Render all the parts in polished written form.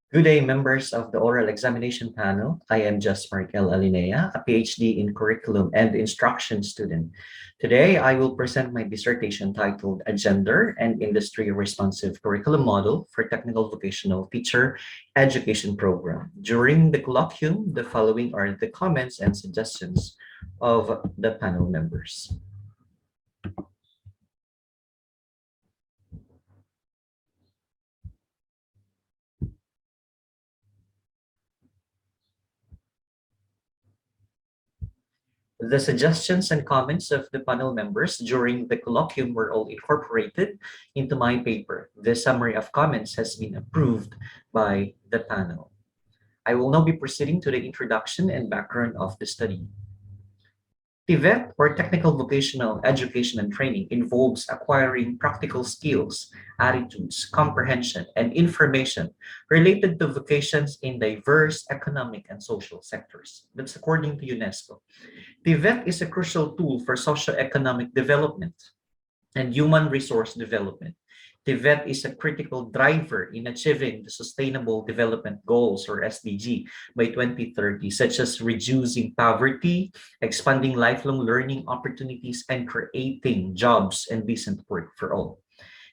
Good day, members of the oral examination panel. I am Just Markel Alinea, a PhD in curriculum and instruction student. Today, I will present my dissertation titled A Gender and Industry Responsive Curriculum Model for Technical Vocational Teacher Education Program. During the colloquium, the following are the comments and suggestions of the panel members. The suggestions and comments of the panel members during the colloquium were all incorporated into my paper. The summary of comments has been approved by the panel. I will now be proceeding to the introduction and background of the study. TVET, or Technical Vocational Education and Training, involves acquiring practical skills, attitudes, comprehension, and information related to vocations in diverse economic and social sectors. That's according to UNESCO. TVET is a crucial tool for socioeconomic development and human resource development. TVET is a critical driver in achieving the Sustainable Development Goals, or SDG, by 2030, such as reducing poverty, expanding lifelong learning opportunities, and creating jobs and decent work for all.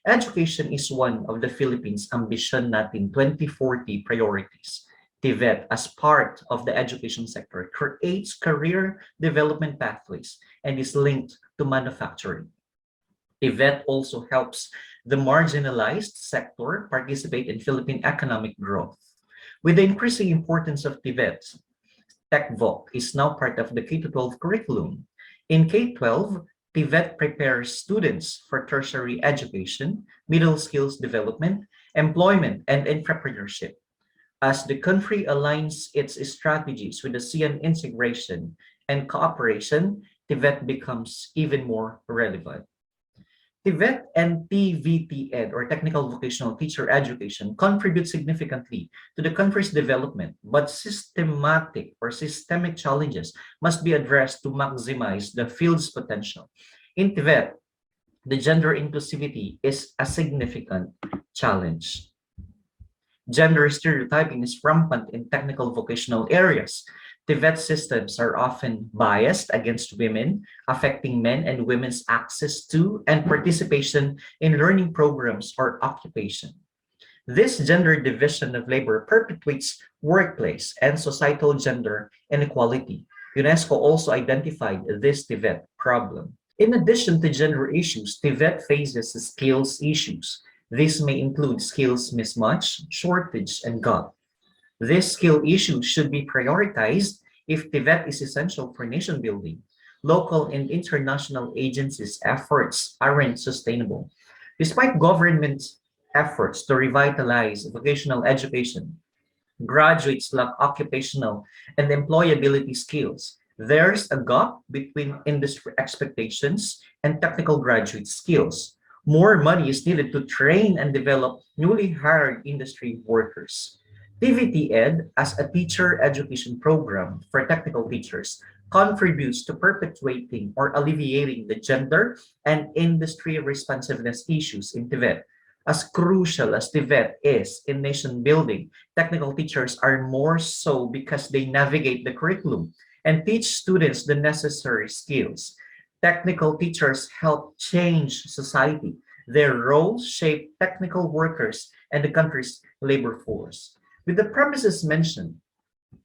Education is one of the Philippines' Ambition Natin 2040 priorities. TVET, as part of the education sector, creates career development pathways and is linked to manufacturing. TVET also helps the marginalized sector participate in Philippine economic growth. With the increasing importance of TVET, TechVoc is now part of the K-12 curriculum. In K-12, TVET prepares students for tertiary education, middle skills development, employment, and entrepreneurship. As the country aligns its strategies with the ASEAN integration and cooperation, TVET becomes even more relevant. TVET and TVTEd, or Technical Vocational Teacher Education, contribute significantly to the country's development, but systemic challenges must be addressed to maximize the field's potential. In TVET, the gender inclusivity is a significant challenge. Gender stereotyping is rampant in technical vocational areas. TVET systems are often biased against women, affecting men and women's access to and participation in learning programs or occupation. This gender division of labor perpetuates workplace and societal gender inequality. UNESCO also identified this TVET problem. In addition to gender issues, TVET faces skills issues. This may include skills mismatch, shortage, and gap. This skill issue should be prioritized if TVET is essential for nation building. Local and international agencies' efforts aren't sustainable. Despite government efforts to revitalize vocational education, graduates lack occupational and employability skills. There's a gap between industry expectations and technical graduate skills. More money is needed to train and develop newly hired industry workers. TVTEd, as a teacher education program for technical teachers, contributes to perpetuating or alleviating the gender and industry responsiveness issues in TVET. As crucial as TVET is in nation building, technical teachers are more so because they navigate the curriculum and teach students the necessary skills. Technical teachers help change society. Their roles shape technical workers and the country's labor force. With the premises mentioned,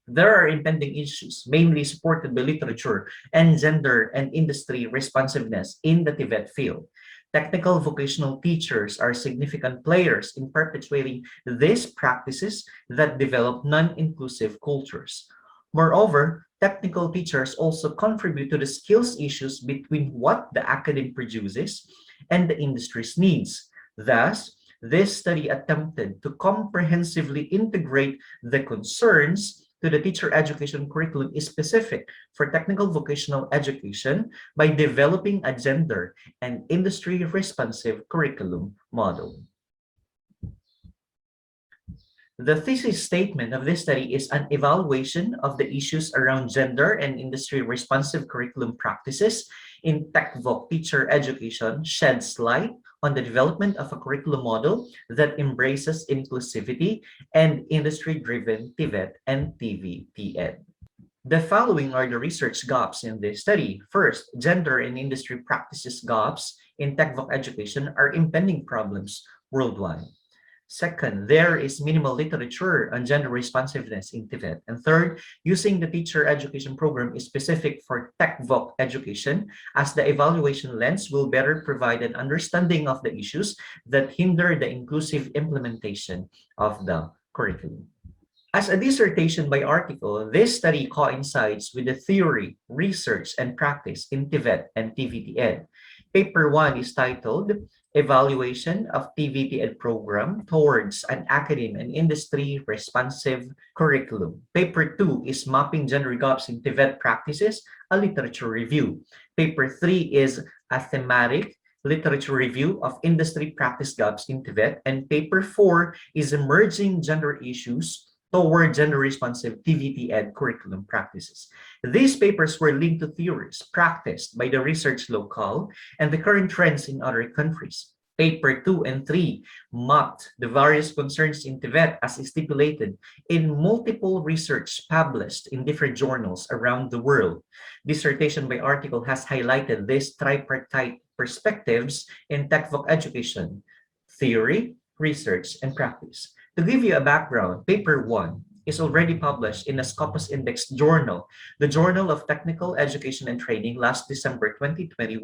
there are impending issues, mainly supported by literature and gender and industry responsiveness in the TVET field. Technical vocational teachers are significant players in perpetuating these practices that develop non-inclusive cultures. Moreover, technical teachers also contribute to the skills issues between what the academy produces and the industry's needs. Thus, this study attempted to comprehensively integrate the concerns to the teacher education curriculum is specific for technical vocational education by developing a gender and industry responsive curriculum model. The thesis statement of this study is an evaluation of the issues around gender and industry responsive curriculum practices in TechVoc teacher education sheds light on the development of a curriculum model that embraces inclusivity and industry-driven TVET and TVTEd. The following are the research gaps in this study. First, gender and industry practices gaps in tech-voc education are impending problems worldwide. Second, there is minimal literature on gender responsiveness in Tibet. And third, using the teacher education program is specific for tech-voc education, as the evaluation lens will better provide an understanding of the issues that hinder the inclusive implementation of the curriculum. As a dissertation by article, this study coincides with the theory, research, and practice in TVET and TVTEd. Paper 1 is titled Evaluation of TVTEd Program Towards an Academic and Industry Responsive Curriculum. Paper 2 is Mapping Gender Gaps in TVET Practices, a Literature Review. Paper 3 is a Thematic Literature Review of Industry Practice Gaps in TVET. And Paper 4 is Emerging Gender Issues toward gender-responsive TVTEd curriculum practices. These papers were linked to theories practiced by the research locale and the current trends in other countries. Paper 2 and 3 mapped the various concerns in Tibet as stipulated in multiple research published in different journals around the world. Dissertation by article has highlighted these tripartite perspectives in tech-voc education, theory, research, and practice. To give you a background, paper 1 is already published in a Scopus Index journal, the Journal of Technical Education and Training, last December 2021.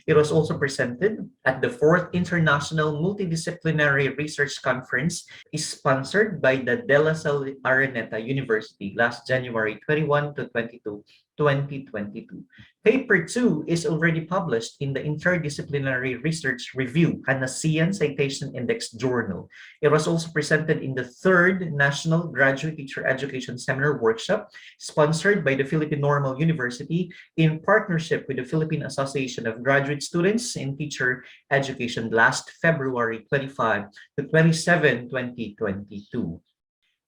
It was also presented at the 4th International Multidisciplinary Research Conference, is sponsored by the De La Salle Araneta University last January 21 to 22, 2022. Paper 2 is already published in the Interdisciplinary Research Review, an ASEAN Citation Index journal. It was also presented in the 3rd National Graduate Teacher Education Seminar Workshop, sponsored by the Philippine Normal University in partnership with the Philippine Association of Graduate Students in Teacher Education last February 25 to 27, 2022.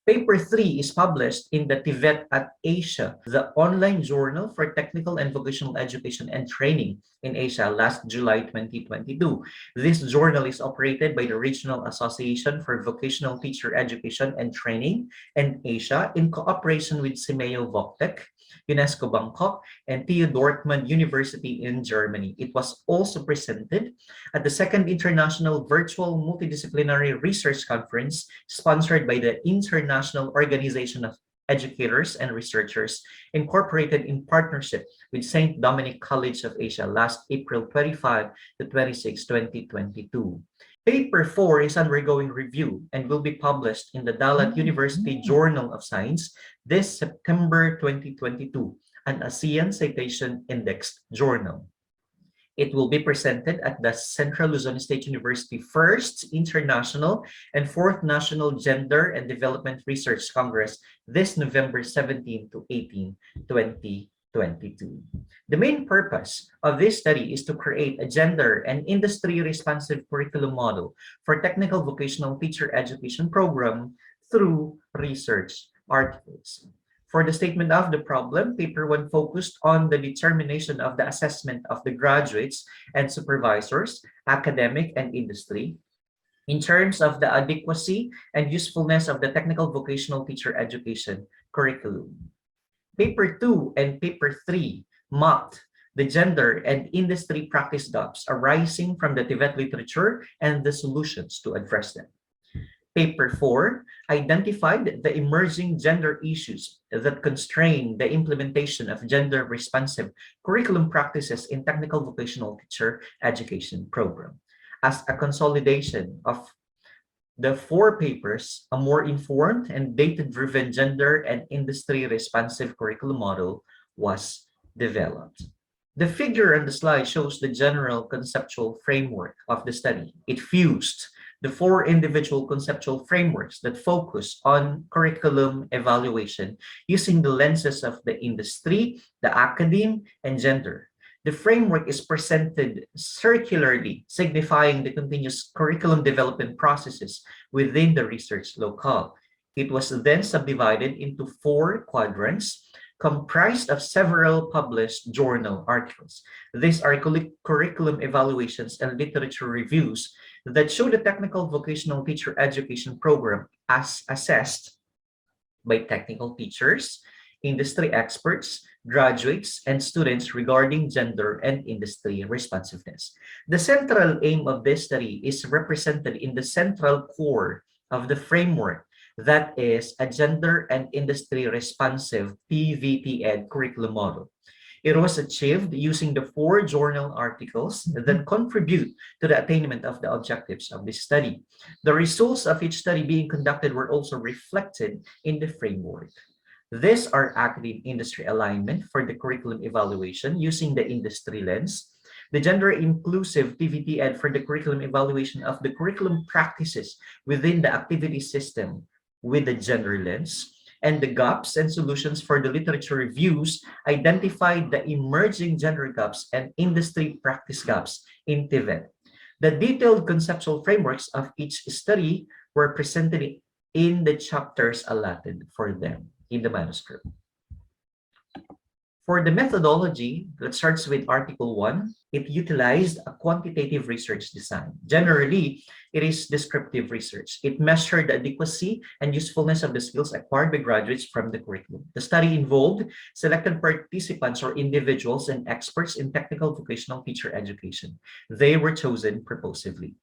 Paper 3 is published in the TVET at Asia, the online journal for technical and vocational education and training in Asia last July 2022. This journal is operated by the Regional Association for Vocational Teacher Education and Training in Asia in cooperation with Simeo Voctec, UNESCO Bangkok, and TU Dortmund University in Germany. It was also presented at the 2nd International Virtual Multidisciplinary Research Conference sponsored by the International Organization of Educators and Researchers, incorporated in partnership with St. Dominic College of Asia last April 25 to 26, 2022. Paper 4 is undergoing review and will be published in the Dalat University Journal of Science this September 2022, an ASEAN Citation Index journal. It will be presented at the Central Luzon State University 1st International and 4th National Gender and Development Research Congress this November 17 to 18, 2022. The main purpose of this study is to create a gender and industry-responsive curriculum model for technical vocational teacher education program through research articles. For the statement of the problem, paper 1 focused on the determination of the assessment of the graduates and supervisors, academic and industry, in terms of the adequacy and usefulness of the technical vocational teacher education curriculum. Paper 2 and paper 3 mapped the gender and industry practice gaps arising from the TVET literature and the solutions to address them. Paper 4 identified the emerging gender issues that constrain the implementation of gender-responsive curriculum practices in technical vocational teacher education program. As a consolidation of the 4 papers, a more informed and data-driven gender and industry-responsive curriculum model was developed. The figure on the slide shows the general conceptual framework of the study. It fused the 4 individual conceptual frameworks that focus on curriculum evaluation using the lenses of the industry, the academe, and gender. The framework is presented circularly, signifying the continuous curriculum development processes within the research locale. It was then subdivided into 4 quadrants comprised of several published journal articles. These are curriculum evaluations and literature reviews that show the technical vocational teacher education program as assessed by technical teachers, industry experts, graduates, and students regarding gender and industry responsiveness. The central aim of this study is represented in the central core of the framework, that is a gender and industry responsive TVTEd curriculum model. It was achieved using the 4 journal articles that contribute to the attainment of the objectives of this study. The results of each study being conducted were also reflected in the framework. These are academic industry alignment for the curriculum evaluation using the industry lens, the gender inclusive TVTEd for the curriculum evaluation of the curriculum practices within the activity system with the gender lens, and the gaps and solutions for the literature reviews identified the emerging gender gaps and industry practice gaps in TVET. The detailed conceptual frameworks of each study were presented in the chapters allotted for them in the manuscript. For the methodology that starts with Article 1, it utilized a quantitative research design. Generally, it is descriptive research. It measured the adequacy and usefulness of the skills acquired by graduates from the curriculum. The study involved selected participants or individuals and experts in technical vocational teacher education. They were chosen purposively.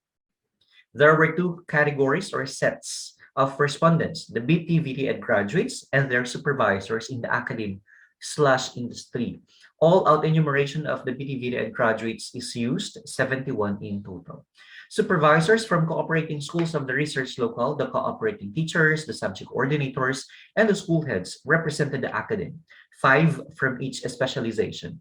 There were 2 categories or sets of respondents, the BTVTEd graduates and their supervisors in the academe/industry. All out enumeration of the BTVTEd graduates is used, 71 in total. Supervisors from cooperating schools of the research local, the cooperating teachers, the subject coordinators, and the school heads represented the academe, 5 from each specialization.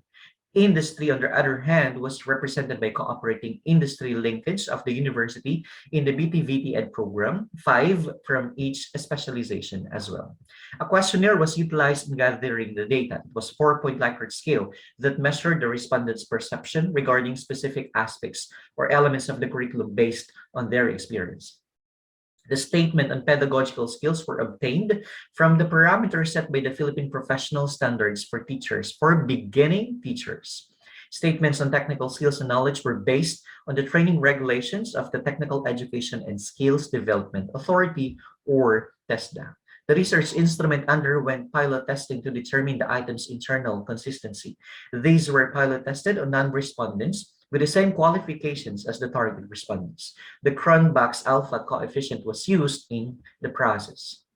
Industry, on the other hand, was represented by cooperating industry linkage of the university in the BTVTEd program, 5 from each specialization as well. A questionnaire was utilized in gathering the data. It was 4-point Likert scale that measured the respondents' perception regarding specific aspects or elements of the curriculum based on their experience. The statement on pedagogical skills were obtained from the parameters set by the Philippine Professional Standards for Teachers for beginning teachers. Statements on technical skills and knowledge were based on the training regulations of the Technical Education and Skills Development Authority, or TESDA. The research instrument underwent pilot testing to determine the item's internal consistency. These were pilot tested on non-respondents with the same qualifications as the target respondents. The Cronbach's alpha coefficient was used in the process.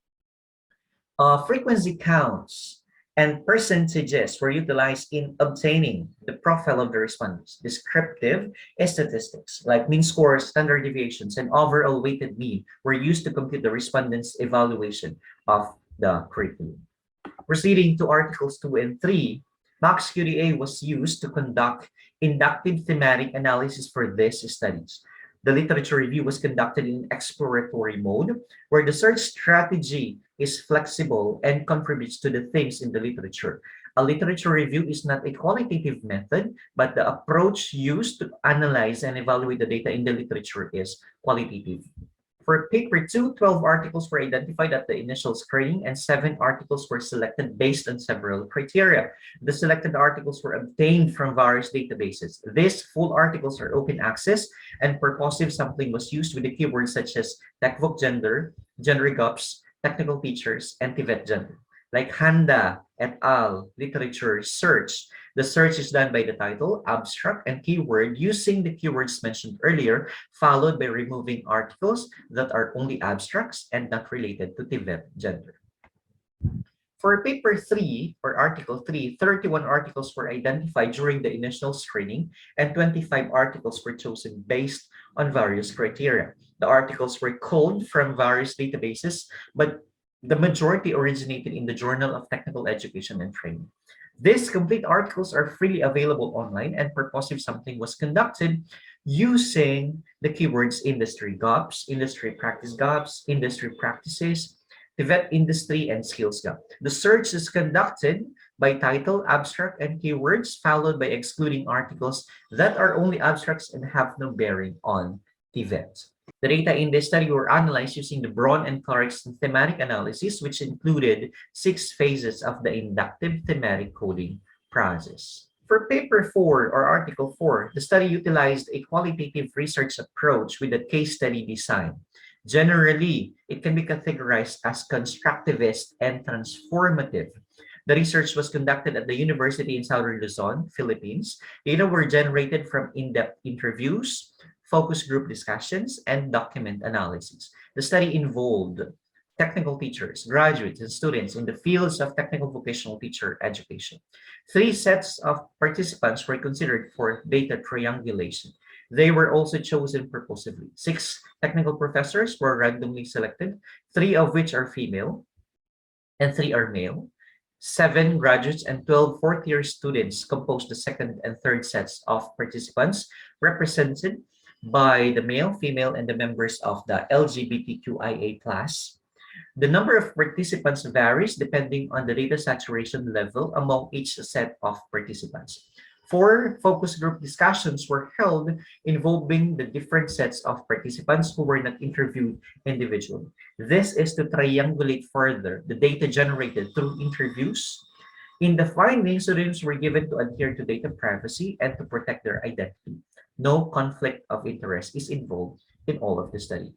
Frequency counts and percentages were utilized in obtaining the profile of the respondents. Descriptive statistics like mean scores, standard deviations, and overall weighted mean were used to compute the respondents' evaluation of the curriculum. Proceeding to Articles 2 and 3, Max QDA was used to conduct inductive thematic analysis for these studies. The literature review was conducted in exploratory mode, where the search strategy is flexible and contributes to the themes in the literature. A literature review is not a qualitative method, but the approach used to analyze and evaluate the data in the literature is qualitative. For paper 2, 12 articles were identified at the initial screening and 7 articles were selected based on several criteria. The selected articles were obtained from various databases. These full articles are open access, and purposive sampling was used with the keywords such as TechVoc gender, gender gaps, technical teachers, and TVET gender. Like Handa et al. Literature search. The search is done by the title, abstract, and keyword using the keywords mentioned earlier, followed by removing articles that are only abstracts and not related to TVET gender. For paper 3 or article 3, 31 articles were identified during the initial screening and 25 articles were chosen based on various criteria. The articles were culled from various databases, but the majority originated in the Journal of Technical Education and Training. These complete articles are freely available online, and purposive sampling was conducted using the keywords industry gaps, industry practice gaps, industry practices, TVET industry, and skills gap. The search is conducted by title, abstract, and keywords, followed by excluding articles that are only abstracts and have no bearing on TVET. The data in this study were analyzed using the Braun and Clark's thematic analysis, which included 6 phases of the inductive thematic coding process. For paper 4 or article 4, the study utilized a qualitative research approach with a case study design. Generally, it can be categorized as constructivist and transformative. The research was conducted at the University in Southern Luzon, Philippines. Data were generated from in-depth interviews, focus group discussions, and document analysis. The study involved technical teachers, graduates, and students in the fields of technical vocational teacher education. 3 sets of participants were considered for data triangulation. They were also chosen purposefully. 6 technical professors were randomly selected, 3 of which are female and 3 are male. 7 graduates and 12 fourth-year students composed the second and third sets of participants, represented by the male, female, and the members of the LGBTQIA+. The number of participants varies depending on the data saturation level among each set of participants. 4 focus group discussions were held involving the different sets of participants who were not interviewed individually. This is to triangulate further the data generated through interviews. In the findings, students were given to adhere to data privacy and to protect their identity. No conflict of interest is involved in all of the study.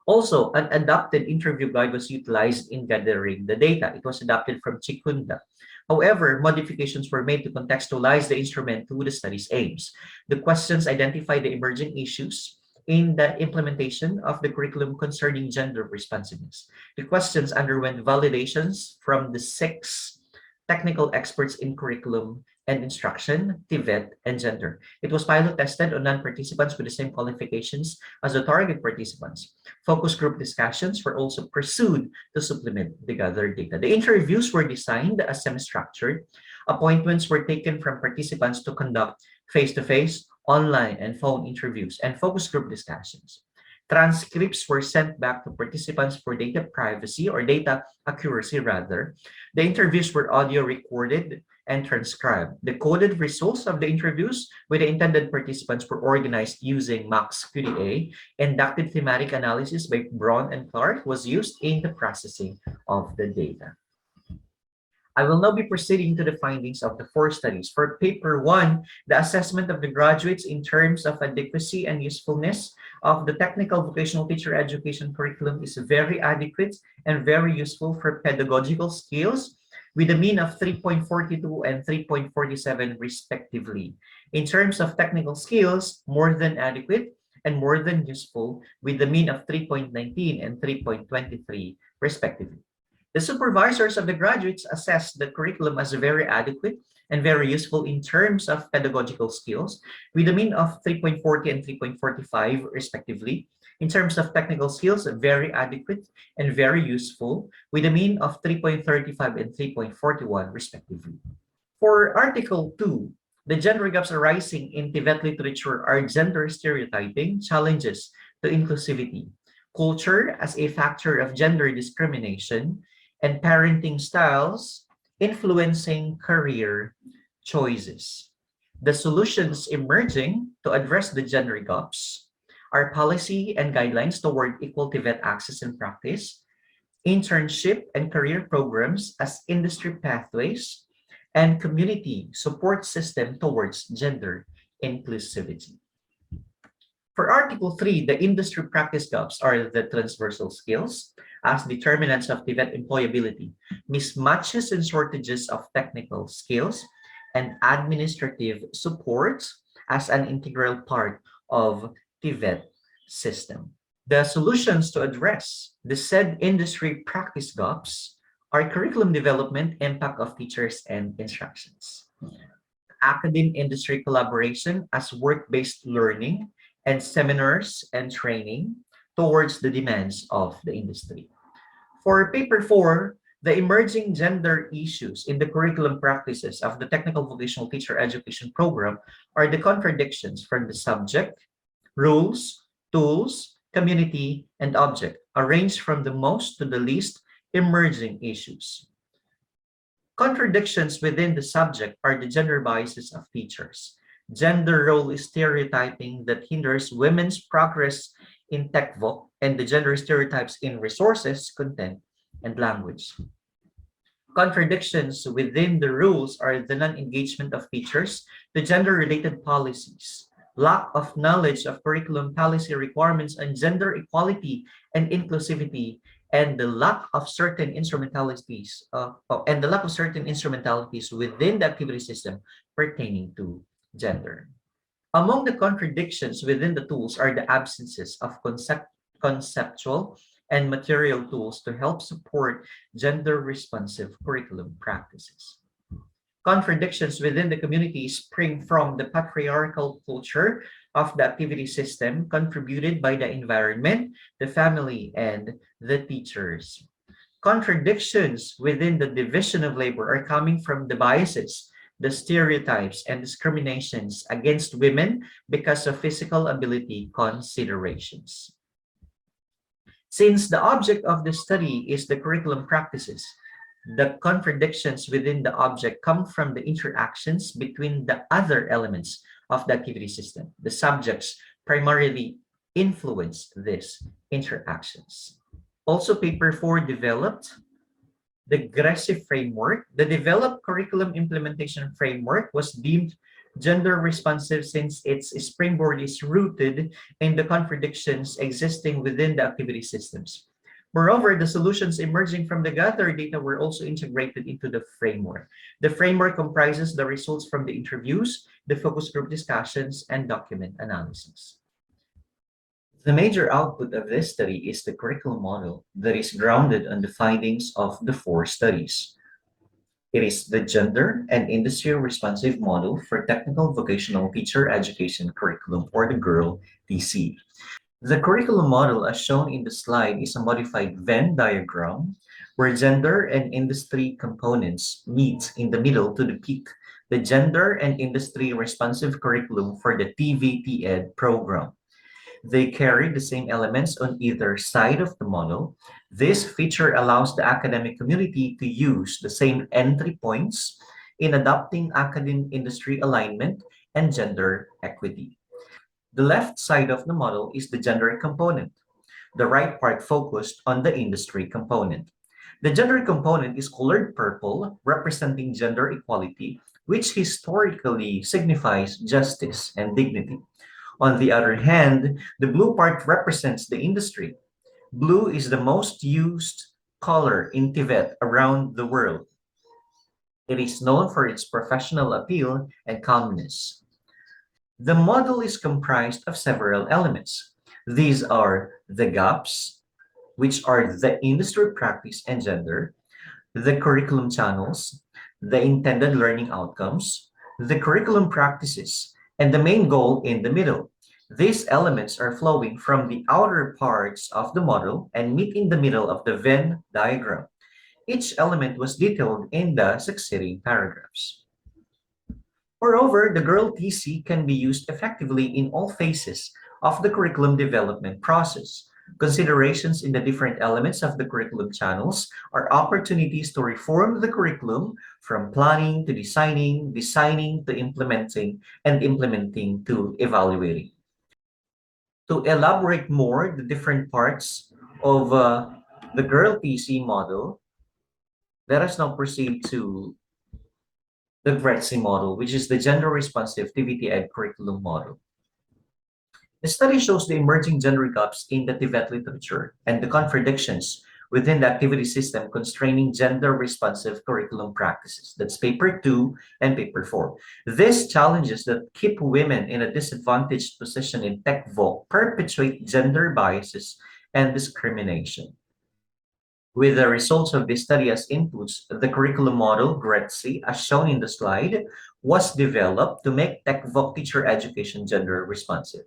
Also, an adapted interview guide was utilized in gathering the data. It was adapted from Chikunda. However, modifications were made to contextualize the instrument to the study's aims. The questions identify the emerging issues in the implementation of the curriculum concerning gender responsiveness. The questions underwent validations from the 6 technical experts in curriculum and instruction, TVET, and gender. It was pilot tested on non-participants with the same qualifications as the target participants. Focus group discussions were also pursued to supplement the gathered data. The interviews were designed as semi-structured. Appointments were taken from participants to conduct face-to-face, online, and phone interviews and focus group discussions. Transcripts were sent back to participants for data privacy or data accuracy rather. The interviews were audio recorded and transcribed. The coded results of the interviews with the intended participants were organized using MaxQDA. Inductive thematic analysis by Braun and Clark was used in the processing of the data. I will now be proceeding to the findings of the 4 studies. For paper 1, the assessment of the graduates in terms of adequacy and usefulness of the technical vocational teacher education curriculum is very adequate and very useful for pedagogical skills with a mean of 3.42 and 3.47 respectively. In terms of technical skills, more than adequate and more than useful with a mean of 3.19 and 3.23 respectively. The supervisors of the graduates assessed the curriculum as very adequate and very useful in terms of pedagogical skills, with a mean of 3.40 and 3.45 respectively. In terms of technical skills, very adequate and very useful, with a mean of 3.35 and 3.41 respectively. For Article 2, the gender gaps arising in TVET literature are gender stereotyping, challenges to inclusivity, culture as a factor of gender discrimination, and parenting styles influencing career choices. The solutions emerging to address the gender gaps are policy and guidelines toward equal TVET access and practice, internship and career programs as industry pathways, and community support system towards gender inclusivity. For Article 3, the industry practice gaps are the transversal skills as determinants of TVET employability, mismatches and shortages of technical skills, and administrative support as an integral part of TVET system. The solutions to address the said industry practice gaps are curriculum development, impact of teachers, and instructions. Academic industry collaboration as work-based learning and seminars and training towards the demands of the industry. For paper 4, the emerging gender issues in the curriculum practices of the technical vocational teacher education program are the contradictions from the subject, rules, tools, community, and object, arranged from the most to the least emerging issues. Contradictions within the subject are the gender biases of teachers, gender role stereotyping that hinders women's progress in TechVoc and the gender stereotypes in resources, content, and language. Contradictions within the rules are the non-engagement of teachers, the gender-related policies, lack of knowledge of curriculum policy requirements on gender equality and inclusivity, and the lack of certain instrumentalities within the activity system pertaining to gender. Among the contradictions within the tools are the absences of conceptual and material tools to help support gender-responsive curriculum practices. Contradictions within the community spring from the patriarchal culture of the activity system contributed by the environment, the family, and the teachers. Contradictions within the division of labor are coming from the biases, the stereotypes, and discriminations against women because of physical ability considerations. Since the object of the study is the curriculum practices, the contradictions within the object come from the interactions between the other elements of the activity system. The subjects primarily influence these interactions. Also, paper 4 developed the GRESI framework. The developed curriculum implementation framework was deemed gender responsive since its springboard is rooted in the contradictions existing within the activity systems. Moreover, the solutions emerging from the gathered data were also integrated into the framework. The framework comprises the results from the interviews, the focus group discussions, and document analysis. The major output of this study is the curriculum model that is grounded on the findings of the 4 studies. It is the gender and industry responsive model for technical vocational teacher education curriculum, or the GIRL TC. The curriculum model as shown in the slide is a modified Venn diagram where gender and industry components meet in the middle to depict the gender and industry responsive curriculum for the TVTEd program. They carry the same elements on either side of the model. This feature allows the academic community to use the same entry points in adopting academic industry alignment and gender equity. The left side of the model is the gender component. The right part focused on the industry component. The gender component is colored purple, representing gender equality, which historically signifies justice and dignity. On the other hand, the blue part represents the industry. Blue is the most used color in TVET around the world. It is known for its professional appeal and calmness. The model is comprised of several elements. These are the gaps, which are the industry practice and gender, the curriculum channels, the intended learning outcomes, the curriculum practices, and the main goal in the middle. These elements are flowing from the outer parts of the model and meet in the middle of the Venn diagram. Each element was detailed in the succeeding paragraphs. Moreover, the GIRL TC can be used effectively in all phases of the curriculum development process. Considerations in the different elements of the curriculum channels are opportunities to reform the curriculum from planning to designing, designing to implementing, and implementing to evaluating. To elaborate more the different parts of the GIRL TC model, let us now proceed to the GRESI model, which is the gender-responsive TVTEd curriculum model. The study shows the emerging gender gaps in the TVET literature and the contradictions within the activity system constraining gender-responsive curriculum practices. That's paper 2 and paper 4. These challenges that keep women in a disadvantaged position in TechVoc perpetuate gender biases and discrimination. With the results of this study as inputs, the curriculum model, GRESI, as shown in the slide, was developed to make TechVoc teacher education gender responsive.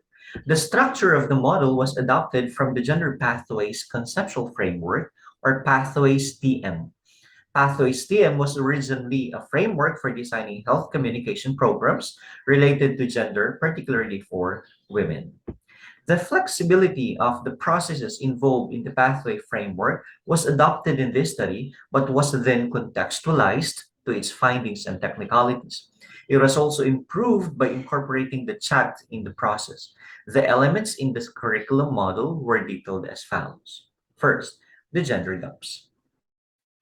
The structure of the model was adopted from the Gender Pathways Conceptual Framework, or Pathways TM. Pathways TM was originally a framework for designing health communication programs related to gender, particularly for women. The flexibility of the processes involved in the pathway framework was adopted in this study, but was then contextualized to its findings and technicalities. It was also improved by incorporating the chat in the process. The elements in this curriculum model were detailed as follows. First, the gender gaps.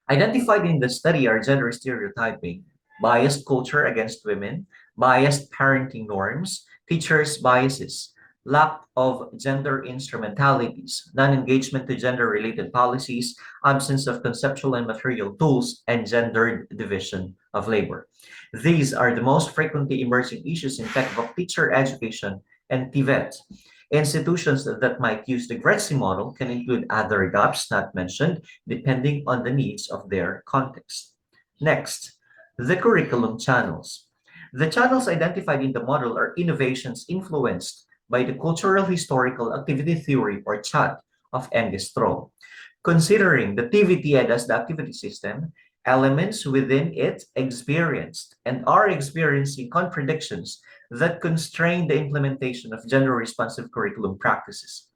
Identified in the study are gender stereotyping, biased culture against women, biased parenting norms, teachers' biases, lack of gender instrumentalities, non-engagement to gender-related policies, absence of conceptual and material tools, and gendered division of labor. These are the most frequently emerging issues in textbook teacher education and TVET. Institutions that might use the Gretzky model can include other gaps not mentioned depending on the needs of their context. Next, the curriculum channels. The channels identified in the model are innovations influenced by the cultural historical activity theory or CHAT of Engström. Considering the TVTEd as the activity system, elements within it experienced and are experiencing contradictions that constrain the implementation of gender-responsive curriculum practices.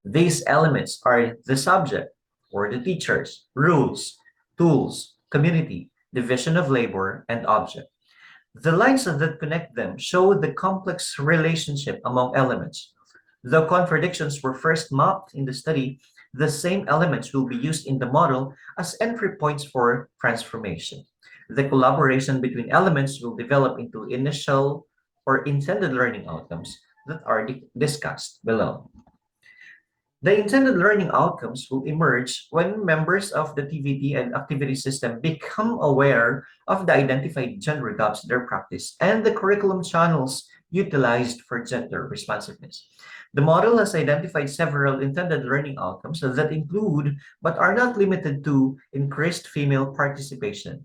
These elements are the subject or the teachers, rules, tools, community, division of labor, and object. The lines that connect them show the complex relationship among elements. The contradictions were first mapped in the study. The same elements will be used in the model as entry points for transformation. The collaboration between elements will develop into initial or intended learning outcomes that are discussed below. The intended learning outcomes will emerge when members of the TVT and activity system become aware of the identified gender gaps in their practice and the curriculum channels utilized for gender responsiveness. The model has identified several intended learning outcomes that include, but are not limited to, increased female participation,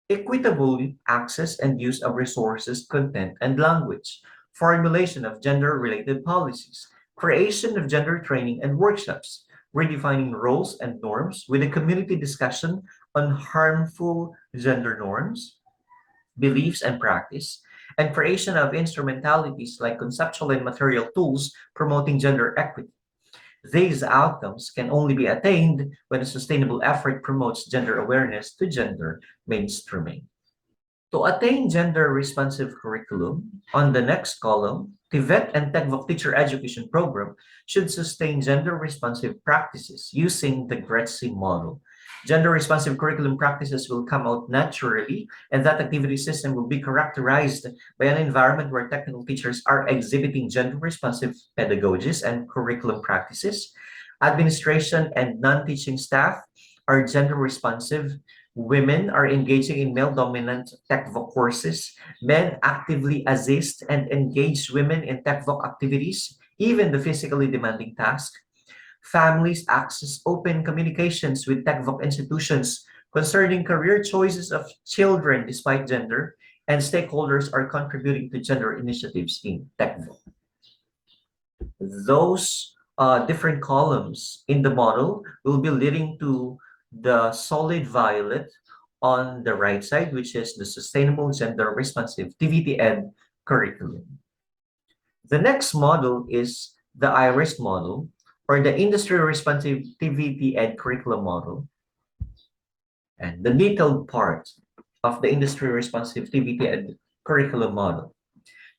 equitable access and use of resources, content, and language, formulation of gender-related policies, creation of gender training and workshops, redefining roles and norms with a community discussion on harmful gender norms, beliefs, and practice, and creation of instrumentalities like conceptual and material tools promoting gender equity. These outcomes can only be attained when a sustainable effort promotes gender awareness to gender mainstreaming. To attain gender-responsive curriculum, on the next column, TVET and TechVoc teacher education program should sustain gender-responsive practices using the Gretzky model. Gender-responsive curriculum practices will come out naturally, and that activity system will be characterized by an environment where technical teachers are exhibiting gender-responsive pedagogies and curriculum practices. Administration and non-teaching staff are gender-responsive. Women are engaging in male-dominant TechVoc courses. Men actively assist and engage women in TechVoc activities, even the physically demanding tasks. Families access open communications with TechVoc institutions concerning career choices of children despite gender, and stakeholders are contributing to gender initiatives in TechVoc. Those different columns in the model will be leading to the solid violet on the right side, which is the sustainable gender responsive TVTEd curriculum. The next model is the IRIS model, or the industry responsive TVTEd curriculum model. And the detailed part of the industry responsive TVTEd curriculum model.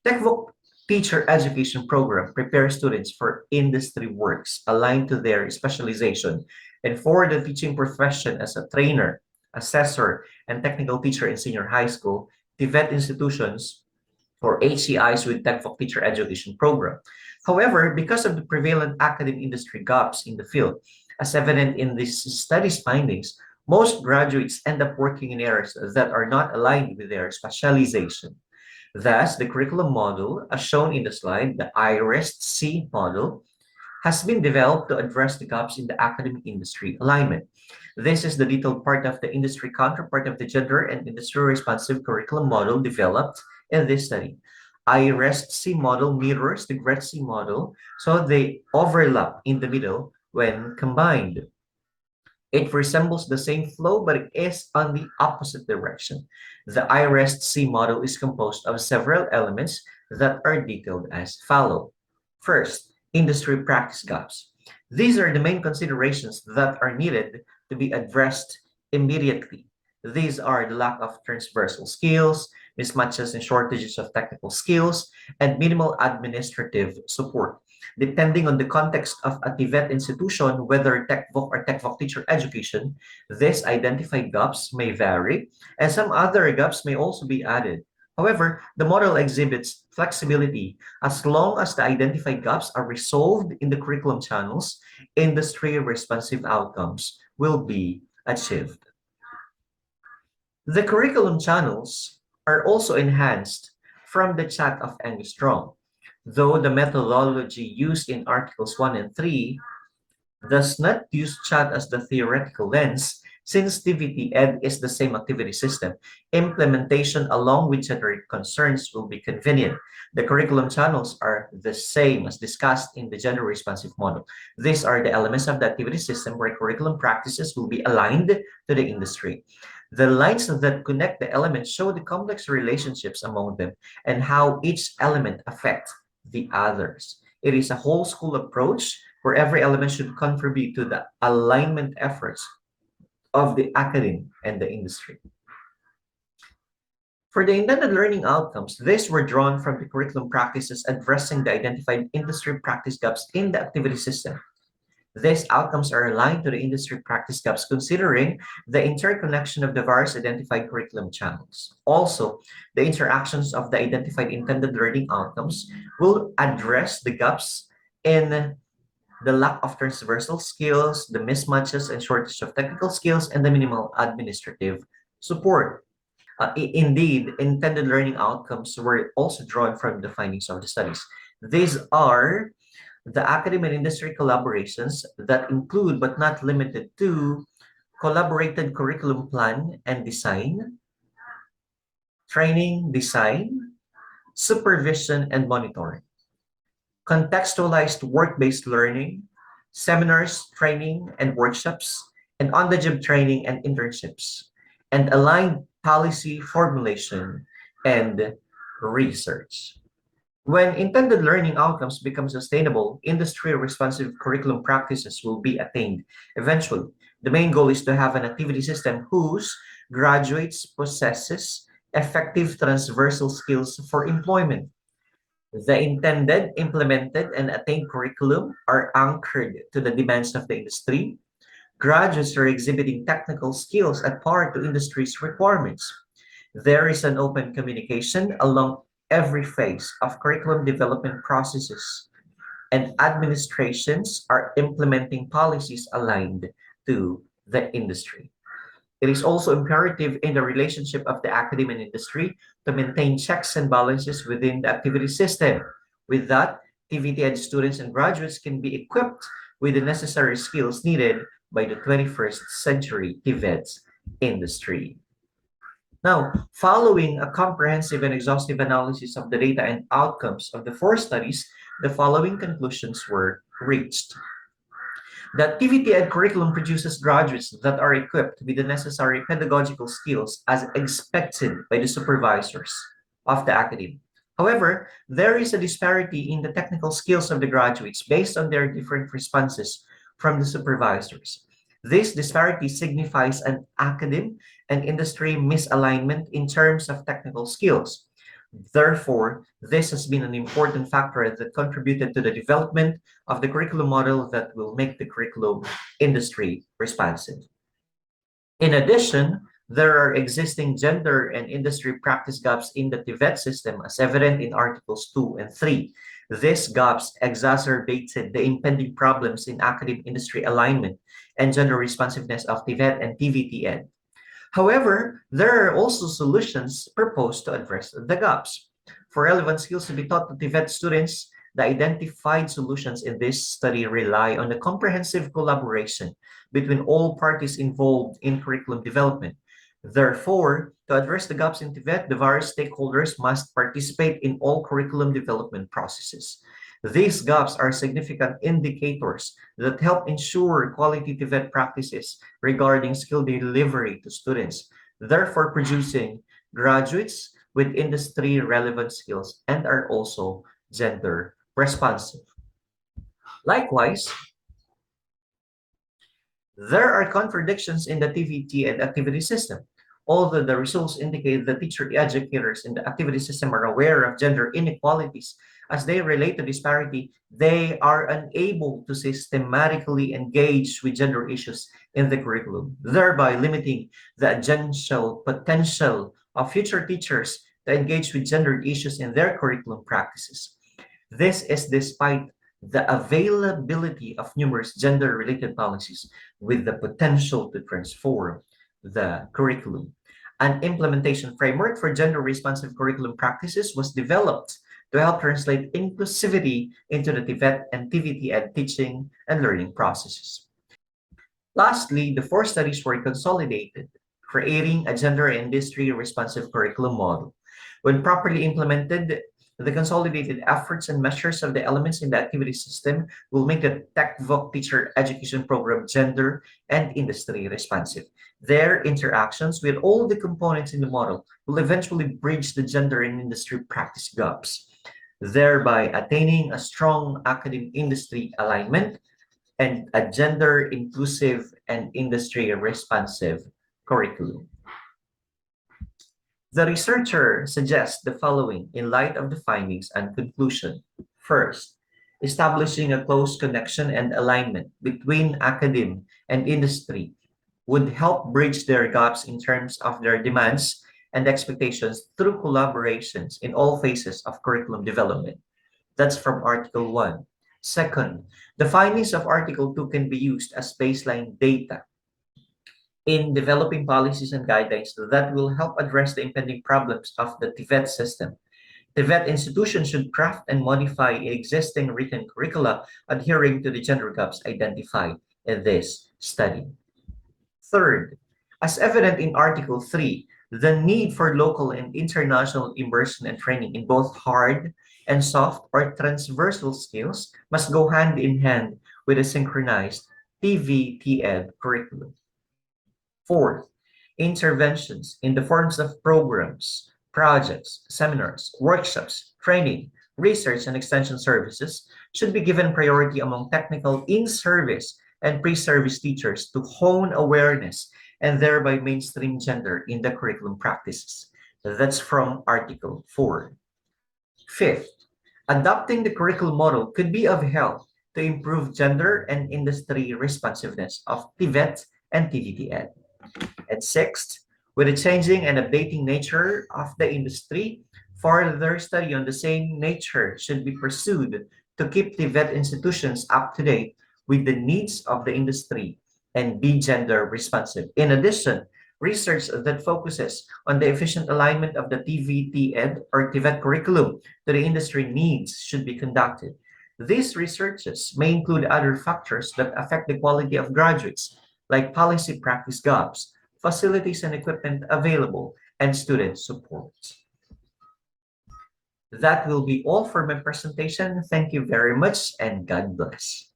TechVoc teacher education program prepares students for industry works aligned to their specialization and for the teaching profession as a trainer, assessor, and technical teacher in senior high school. TVET institutions or HCIs with TechVoc teacher education program. However, because of the prevalent academic industry gaps in the field, as evident in this study's findings, most graduates end up working in areas that are not aligned with their specialization. Thus, the curriculum model, as shown in the slide, the IRIS-C model, has been developed to address the gaps in the academic industry alignment. This is the detailed part of the industry counterpart of the gender and industry responsive curriculum model developed in this study. IRIS-C model mirrors the Gretzky model, so they overlap in the middle when combined. It resembles the same flow, but it is on the opposite direction. The IRIS-C model is composed of several elements that are detailed as follows. First, industry practice gaps. These are the main considerations that are needed to be addressed immediately. These are the lack of transversal skills, mismatches and shortages of technical skills, and minimal administrative support. Depending on the context of a TVET institution, whether TechVoc or TechVoc teacher education, these identified gaps may vary, and some other gaps may also be added. However, the model exhibits flexibility as long as the identified gaps are resolved in the curriculum channels, industry-responsive outcomes will be achieved. The curriculum channels are also enhanced from the chat of Angus Strong, though the methodology used in Articles 1 and 3 does not use chat as the theoretical lens, since TVTEd is the same activity system. Implementation along with generic concerns will be convenient. The curriculum channels are the same as discussed in the gender responsive model. These are the elements of the activity system where curriculum practices will be aligned to the industry. The lines that connect the elements show the complex relationships among them and how each element affects the others. It is a whole school approach where every element should contribute to the alignment efforts of the academy and the industry. For the intended learning outcomes, these were drawn from the curriculum practices addressing the identified industry practice gaps in the activity system. These outcomes are aligned to the industry practice gaps considering the interconnection of the various identified curriculum channels. Also, the interactions of the identified intended learning outcomes will address the gaps in the lack of transversal skills, the mismatches and shortage of technical skills, and the minimal administrative support. Indeed, intended learning outcomes were also drawn from the findings of the studies. These are the academic and industry collaborations that include but not limited to collaborated curriculum plan and design, training design, supervision and monitoring, contextualized work-based learning, seminars, training, and workshops, and on-the-job training and internships, and aligned policy formulation and research. When intended learning outcomes become sustainable, industry-responsive curriculum practices will be attained. Eventually, the main goal is to have an activity system whose graduates possesses effective transversal skills for employment. The intended, implemented, and attained curriculum are anchored to the demands of the industry. Graduates are exhibiting technical skills at par to industry's requirements. There is an open communication along every phase of curriculum development processes, and administrations are implementing policies aligned to the industry. It is also imperative in the relationship of the academic and industry to maintain checks and balances within the activity system. With that, TVTEd students and graduates can be equipped with the necessary skills needed by the 21st century TVET industry. Now, following a comprehensive and exhaustive analysis of the data and outcomes of the four studies, the following conclusions were reached. The TVTEd curriculum produces graduates that are equipped with the necessary pedagogical skills as expected by the supervisors of the academy. However, there is a disparity in the technical skills of the graduates based on their different responses from the supervisors. This disparity signifies an academic and industry misalignment in terms of technical skills. Therefore, this has been an important factor that contributed to the development of the curriculum model that will make the curriculum industry responsive. In addition, there are existing gender and industry practice gaps in the TVET system as evident in Articles 2 and 3. These gaps exacerbated the impending problems in academic industry alignment and gender responsiveness of TVET and TVTEd. However, there are also solutions proposed to address the gaps. For relevant skills to be taught to TVET students, the identified solutions in this study rely on the comprehensive collaboration between all parties involved in curriculum development. Therefore, to address the gaps in TVET, the various stakeholders must participate in all curriculum development processes. These gaps are significant indicators that help ensure quality TVET practices regarding skill delivery to students, therefore producing graduates with industry-relevant skills and are also gender responsive. Likewise, there are contradictions in the TVT and activity system. Although the results indicate that teacher educators in the activity system are aware of gender inequalities as they relate to disparity, they are unable to systematically engage with gender issues in the curriculum, thereby limiting the agential potential of future teachers to engage with gender issues in their curriculum practices. This is despite the availability of numerous gender-related policies with the potential to transform the curriculum. An implementation framework for gender-responsive curriculum practices was developed to help translate inclusivity into the TVET and TVTEd teaching and learning processes. Lastly, the four studies were consolidated, creating a gender and industry responsive curriculum model. When properly implemented, the consolidated efforts and measures of the elements in the activity system will make the TechVoc teacher education program gender and industry responsive. Their interactions with all the components in the model will eventually bridge the gender and industry practice gaps, thereby attaining a strong academic industry alignment and a gender inclusive and industry responsive curriculum. The researcher suggests the following in light of the findings and conclusion. First, establishing a close connection and alignment between academe and industry would help bridge their gaps in terms of their demands and expectations through collaborations in all phases of curriculum development. That's from Article 1. Second, the findings of Article 2 can be used as baseline data in developing policies and guidelines that will help address the impending problems of the TVET system. TVET institutions should craft and modify existing written curricula adhering to the gender gaps identified in this study. Third, as evident in Article 3, the need for local and international immersion and training in both hard and soft or transversal skills must go hand in hand with a synchronized TVTEd curriculum. Fourth, interventions in the forms of programs, projects, seminars, workshops, training, research, and extension services should be given priority among technical in-service and pre-service teachers to hone awareness and thereby mainstream gender in the curriculum practices. That's from Article 4. Fifth, adopting the curriculum model could be of help to improve gender and industry responsiveness of TVET and TVTEd. And sixth, with the changing and updating nature of the industry, further study on the same nature should be pursued to keep the vet institutions up to date with the needs of the industry and be gender responsive. In addition, research that focuses on the efficient alignment of the TVTEd or TVET curriculum to the industry needs should be conducted. These researches may include other factors that affect the quality of graduates, like policy practice gaps, facilities and equipment available, and student support. That will be all for my presentation. Thank you very much and God bless.